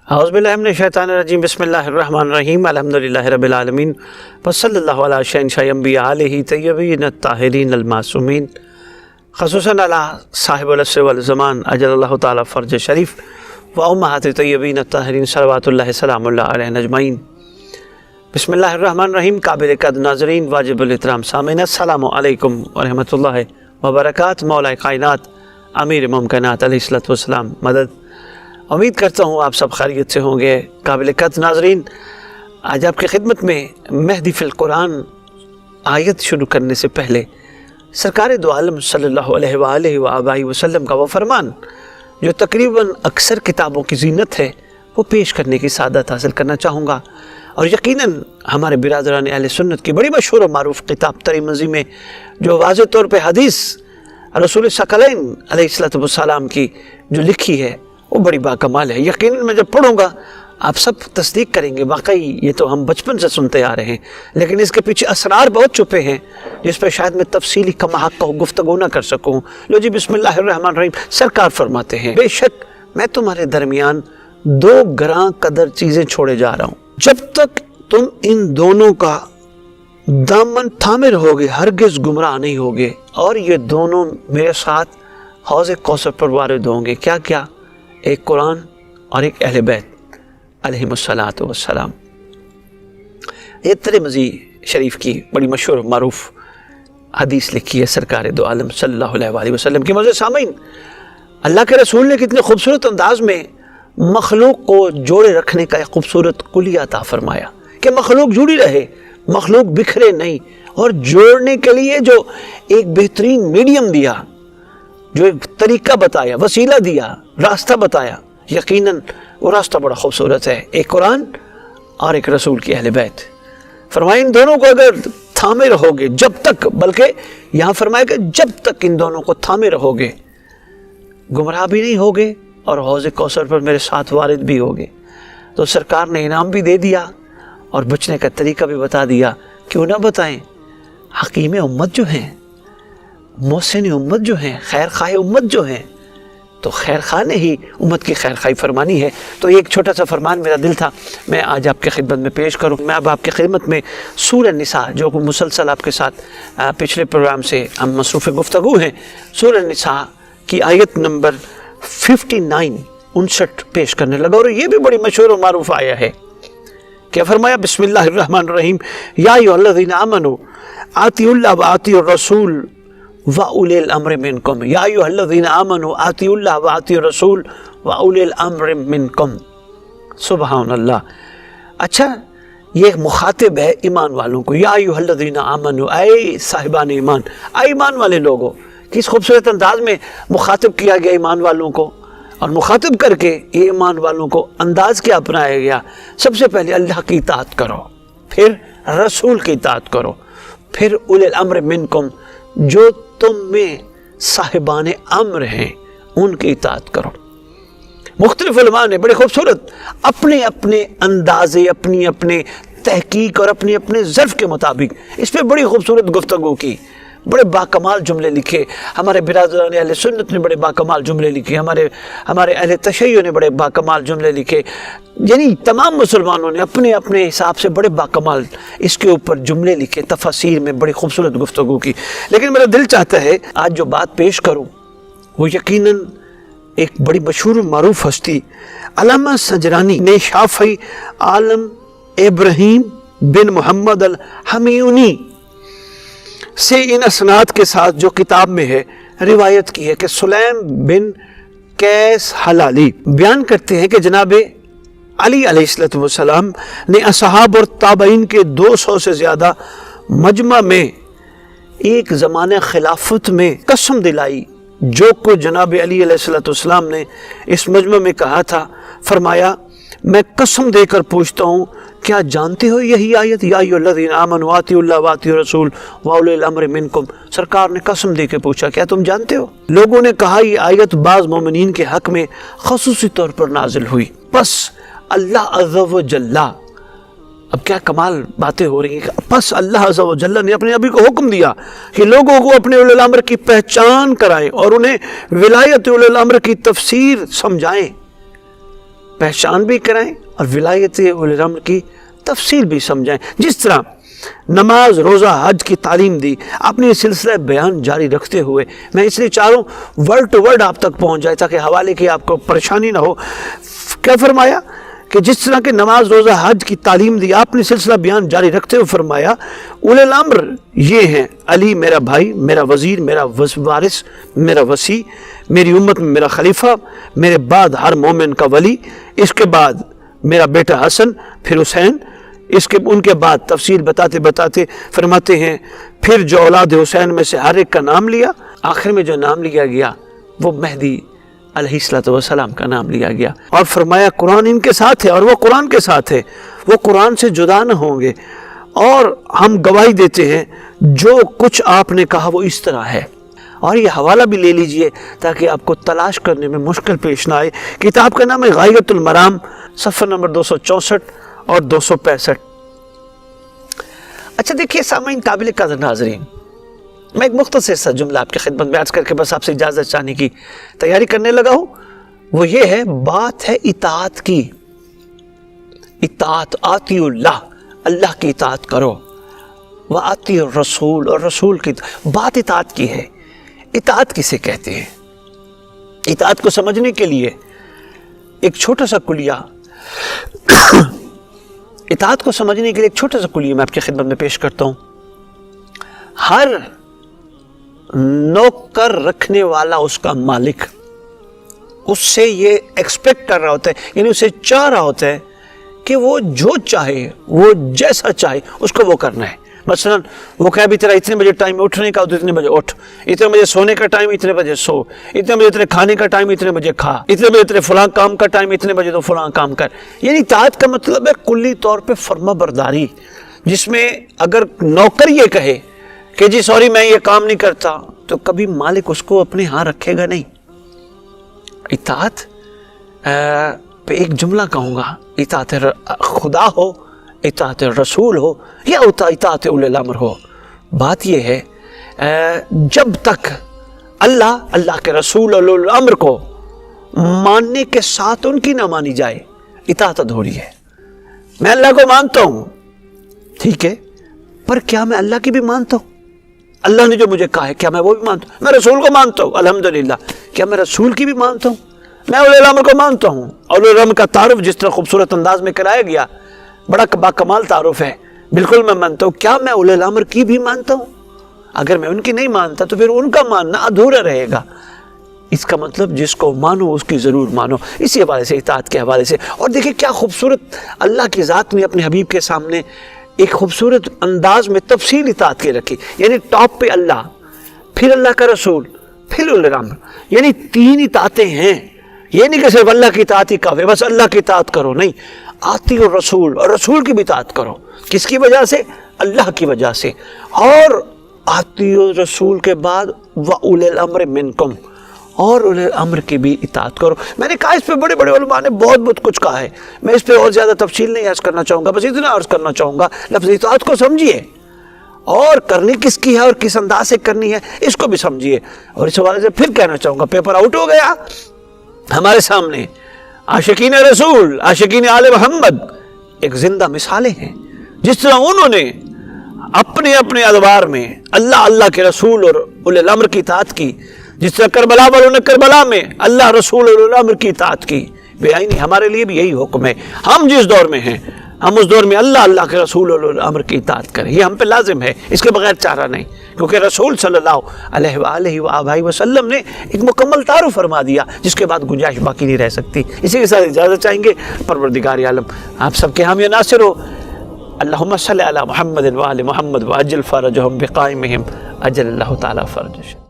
اعوذ باللہ من الشیطان الرجیم بسم اللہ الرحمن الرحیم الحمدللہ رب العالمین وصلی اللہ علی شہنشاہ انبیاء علیہ طیبین الطاہرین المعصومین خصوصاً علی صاحب العصر والزمان اجل اللہ تعالی فرج شریف و امہات طیبین الطاہرین صلوات اللہ سلام اللہ علیہ اجمعین۔ بسم اللہ الرحمن الرحیم۔ قابل قدر ناظرین، واجب الاحترام سامعین، السلام علیکم ورحمۃ اللہ وبرکاتہ۔ مولا کائنات امیر ممکنات علیہ الصلوۃ والسلام مدد۔ امید کرتا ہوں آپ سب خیریت سے ہوں گے۔ قابل قدر ناظرین، آج آپ کی خدمت میں مہدی فی القرآن آیت شروع کرنے سے پہلے سرکار دو عالم صلی اللہ علیہ وآلہ وآبائہ وسلم کا وہ فرمان جو تقریباً اکثر کتابوں کی زینت ہے وہ پیش کرنے کی سعادت حاصل کرنا چاہوں گا، اور یقیناً ہمارے برادران اہل سنت کی بڑی مشہور و معروف کتاب ترمذی میں جو واضح طور پہ حدیث رسول ثقلین علیہ الصلوۃ والسلام کی جو لکھی ہے وہ بڑی باکمال ہے۔ یقیناً میں جب پڑھوں گا آپ سب تصدیق کریں گے، واقعی یہ تو ہم بچپن سے سنتے آ رہے ہیں، لیکن اس کے پیچھے اسرار بہت چھپے ہیں جس پہ شاید میں تفصیلی کم حق گفتگو نہ کر سکوں۔ لو جی، بسم اللہ الرحمن الرحیم۔ سرکار فرماتے ہیں، بے شک میں تمہارے درمیان دو گراں قدر چیزیں چھوڑے جا رہا ہوں، جب تک تم ان دونوں کا دامن تھامے رہو گے ہرگز گمراہ نہیں ہوگے، اور یہ دونوں میرے ساتھ حوض کوثر پر وارد ہوں گے۔ کیا کیا؟ ایک قرآن اور ایک اہل بیت علیہم الصلاۃ والسلام۔ یہ ترمذی شریف کی بڑی مشہور معروف حدیث لکھی ہے سرکار دو عالم صلی اللہ علیہ وآلہ وسلم کی۔ مزید سامعین، اللہ کے رسول نے کتنے خوبصورت انداز میں مخلوق کو جوڑے رکھنے کا ایک خوبصورت کلیہ عطا فرمایا کہ مخلوق جڑی رہے، مخلوق بکھرے نہیں، اور جوڑنے کے لیے جو ایک بہترین میڈیم دیا، جو ایک طریقہ بتایا، وسیلہ دیا، راستہ بتایا، یقیناً وہ راستہ بڑا خوبصورت ہے۔ ایک قرآن اور ایک رسول کی اہل بیت۔ فرمایا ان دونوں کو اگر تھامے رہو گے جب تک، بلکہ یہاں فرمایا کہ جب تک ان دونوں کو تھامے رہو گے گمراہ بھی نہیں ہوگے اور حوض کوثر پر میرے ساتھ وارد بھی ہوگے۔ تو سرکار نے انعام بھی دے دیا اور بچنے کا طریقہ بھی بتا دیا۔ کیوں نہ بتائیں؟ حکیم امت جو ہیں، محسن امت جو ہیں، خیر خواہ امت جو ہیں، تو خیر خواہ نے ہی امت کی خیر خواہی فرمانی ہے۔ تو ایک چھوٹا سا فرمان میرا دل تھا میں آج آپ کی خدمت میں پیش کروں۔ میں اب آپ کی خدمت میں سورہ نساء، جو مسلسل آپ کے ساتھ پچھلے پروگرام سے ہم مصروف گفتگو ہیں، سورہ نساء کی آیت نمبر 59 پیش کرنے لگا، اور یہ بھی بڑی مشہور و معروف آیا ہے۔ کیا فرمایا؟ بسم اللہ الرحمن الرحیم۔ یا ایھا الذین آمنوا اطیعوا اللہ واطیعوا الرسول وَأُولِي الْأَمْرِ مِنْكُمْ۔ یا ایھا الذین آمنوا اطیعوا اللہ واطیعوا الرسول وَأُولِي الْأَمْرِ مِنْكُمْ۔ سبحان اللہ۔ اچھا، یہ ایک مخاطب ہے ایمان والوں کو۔ یا ایھا الذین آمنوا، اے صاحبان ایمان، اے ایمان والے لوگوں۔ کس خوبصورت انداز میں مخاطب کیا گیا ایمان والوں کو، اور مخاطب کر کے ایمان والوں کو انداز کیا اپنایا گیا؟ سب سے پہلے اللہ کی اطاعت کرو، پھر رسول کی اطاعت کرو، پھر اولی الامر منکم، جو تم میں صاحبان امر ہیں ان کی اطاعت کرو۔ مختلف علماء نے بڑے خوبصورت اپنے اپنے اندازے، اپنی اپنے تحقیق اور اپنے اپنے ظرف کے مطابق اس پہ بڑی خوبصورت گفتگو کی، بڑے باکمال جملے لکھے۔ ہمارے برادران اہل سنت نے بڑے باکمال جملے لکھے، ہمارے اہل تشیع نے بڑے باکمال جملے لکھے، یعنی تمام مسلمانوں نے اپنے اپنے حساب سے بڑے باکمال اس کے اوپر جملے لکھے، تفاسیر میں بڑی خوبصورت گفتگو کی۔ لیکن میرا دل چاہتا ہے آج جو بات پیش کروں وہ یقیناً ایک بڑی مشہور معروف ہستی علامہ سجرانی نے شافعی عالم ابراہیم بن محمد الحمیونی سے ان اسناد کے ساتھ جو کتاب میں ہے روایت کی ہے کہ سلیم بن قیس حلالی بیان کرتے ہیں کہ جناب علی علیہ السلام نے اصحاب اور تابعین کے 200 سے زیادہ مجمع میں ایک زمانہ خلافت میں قسم دلائی جو کو جناب علی علیہ السلام نے اس مجمع میں کہا تھا۔ فرمایا، میں قسم دے کر پوچھتا ہوں، کیا جانتے ہو یہی آیت یا ایھا الذین آمنوا اطیعوا اللہ واطیعوا الرسول وَأُولِي الْأَمْرِ مِنْكُمْ؟ سرکار نے قسم دے کے پوچھا، کیا تم جانتے ہو؟ لوگوں نے کہا یہ آیت بعض مومنین کے حق میں خصوصی طور پر نازل ہوئی۔ بس اللہ عز و جل، اب کیا کمال باتیں ہو رہی ہیں، بس اللہ عز و جل نے اپنے نبی کو حکم دیا کہ لوگوں کو اپنے اولی الامر کی پہچان کرائیں اور انہیں ولایت اولی الامر کی تفسیر سمجھائیں۔ پہچان بھی کرائیں اور ولایت اولی الامر کی تفصیل بھی سمجھائیں. جس طرح نماز، روزہ، حج کی تعلیم دی، اپنی سلسلہ بیان جاری رکھتے ہوئے میں اس لیے چاہ رہا ہوں ورڈ ٹو ورڈ آپ تک پہنچ جائے تاکہ حوالے کی آپ کو پریشانی نہ ہو. کیا فرمایا کہ جس طرح کہ نماز، روزہ، حج کی تعلیم دی، آپ نے سلسلہ بیان جاری رکھتے ہوئے فرمایا اولی الامر یہ ہیں: علی میرا بھائی، میرا وزیر، میرا وارث، میرا وصی، میری امت میں میرا خلیفہ، میرے بعد ہر مومن کا ولی، اس کے بعد میرا بیٹا حسن، پھر حسین، ان کے بعد تفصیل بتاتے بتاتے فرماتے ہیں پھر جو اولاد حسین میں سے ہر ایک کا نام لیا، آخر میں جو نام لیا گیا وہ مہدی علیہ السلام کا نام لیا گیا. اور فرمایا قرآن ان کے ساتھ ہے اور وہ قرآن کے ساتھ ہے، وہ قرآن سے جدا نہ ہوں گے. اور ہم گواہی دیتے ہیں جو کچھ آپ نے کہا وہ اس طرح ہے. اور یہ حوالہ بھی لے لیجئے تاکہ آپ کو تلاش کرنے میں مشکل پیش نہ آئے. کتاب کا نام ہے غایۃ المرام، صفحہ نمبر 264 اور 265. اچھا دیکھیے سامعین قابل قدر ناظرین، میں ایک مختصر سا جملہ آپ کی خدمت میں عرض کر کے بس آپ سے اجازت چاہنے کی تیاری کرنے لگا ہوں. وہ یہ ہے، بات ہے اطاعت کی. اطاعت، آتی اللہ، اللہ کی اطاعت کرو، وآتی الرسول، اور رسول کی بات اطاعت کی ہے. اطاعت کسے کہتے ہیں؟ اطاعت کو سمجھنے کے لیے ایک چھوٹا سا کلیہ اطاعت کو سمجھنے کے لیے ایک چھوٹا سا کلیہ میں آپ کی خدمت میں پیش کرتا ہوں. ہر نوکر رکھنے والا اس کا مالک اس سے یہ ایکسپیکٹ کر رہا ہوتا ہے، یعنی اسے چاہ رہا ہوتا ہے کہ وہ جو چاہے، وہ جیسا چاہے اس کو وہ کرنا ہے. مثلا وہ کہے بھی تیرا اتنے بجے ٹائم اٹھنے کا تو اتنے بجے اٹھ، اتنے بجے سونے کا ٹائم اتنے بجے سو، اتنے بجے تیرے کھانے کا ٹائم اتنے بجے کھا، اتنے بجے تیرے فلاں کام کا ٹائم اتنے بجے تو فلاں کام کر. یعنی اطاعت کا مطلب ہے کلی طور پہ فرما برداری، جس میں اگر نوکر یہ کہے کہ جی سوری میں یہ کام نہیں کرتا تو کبھی مالک اس کو اپنے ہاں رکھے گا نہیں. اطاعت پہ ایک جملہ کہوں گا، اطاعت خدا ہو، اطاعت رسول ہو یا اطاعت اولی الامر ہو، بات یہ ہے جب تک اللہ کے رسول اور اولی الامر کو ماننے کے ساتھ ان کی نہ مانی جائے اطاعت ادھوری ہے. میں اللہ کو مانتا ہوں، ٹھیک ہے، پر کیا میں اللہ کی بھی مانتا ہوں؟ اللہ نے جو مجھے کہا ہے کیا میں وہ بھی مانتا ہوں؟ میں رسول کو مانتا ہوں الحمدللہ، کیا میں رسول کی بھی مانتا ہوں؟ میں اولی الامر کو مانتا ہوں. اولی الامر کا تعارف جس طرح خوبصورت انداز میں کرایا گیا، بڑا باکمال تعارف ہے، بالکل میں مانتا ہوں. کیا میں اولی الامر کی بھی مانتا ہوں؟ اگر میں ان کی نہیں مانتا تو پھر ان کا ماننا ادھورا رہے گا. اس کا مطلب جس کو مانو اس کی ضرور مانو. اسی حوالے سے اطاعت کے حوالے سے، اور دیکھیں کیا خوبصورت اللہ کی ذات نے اپنے حبیب کے سامنے ایک خوبصورت انداز میں تفصیل اطاعت کے رکھی. یعنی ٹاپ پہ اللہ، پھر اللہ کا رسول، پھر اولی الامر، یعنی تین اطاعتیں ہیں. یہ نہیں کہ صرف اللہ کی اطاعت ہی کافی، بس اللہ کی اطاعت کرو، نہیں، آتی الرسول، اور رسول کی بھی اطاعت کرو. کس کی وجہ سے؟ اللہ کی وجہ سے. اور آتی الرسول کے بعد وَأُولِي الْأَمْرِ مِنْكُمْ، اور اولی الامر کی بھی اطاعت کرو. میں نے کہا اس پہ بڑے بڑے علماء نے بہت کچھ کہا ہے، میں اس پہ اور زیادہ تفصیل نہیں عرض کرنا چاہوں گا، بس اتنا عرض کرنا چاہوں گا لفظ اطاعت کو سمجھیے، اور کرنی کس کی ہے اور کس انداز سے کرنی ہے اس کو بھی سمجھیے. اور اس حوالے سے پھر کہنا چاہوں گا، پیپر آؤٹ ہو گیا ہمارے سامنے. عاشقین رسول، عاشقین آل محمد ایک زندہ مثالیں ہیں، جس طرح انہوں نے اپنے اپنے ادوار میں اللہ کے رسول اور اولی الامر کی اطاعت کی. جس طرح کربلا والوں نے کربلا میں اللہ رسول اور اولی الامر کی اطاعت کی. بے آئینی ہمارے لیے بھی یہی حکم ہے. ہم جس دور میں ہیں ہم اس دور میں اللہ کے رسول اور اولی الامر کی اطاعت کریں. یہ ہم پہ لازم ہے، اس کے بغیر چارہ نہیں، کیونکہ رسول صلی اللہ علیہ وآلہ وسلم نے ایک مکمل تعارف فرما دیا جس کے بعد گنجائش باقی نہیں رہ سکتی. اسی کے ساتھ اجازت چاہیں گے. پروردگار عالم آپ سب کے حامی ناصر ہو. اللہم صلی علی محمد وآل محمد وعجل فرجہم بقائمہم، اجل اللہ تعالی فرجہ.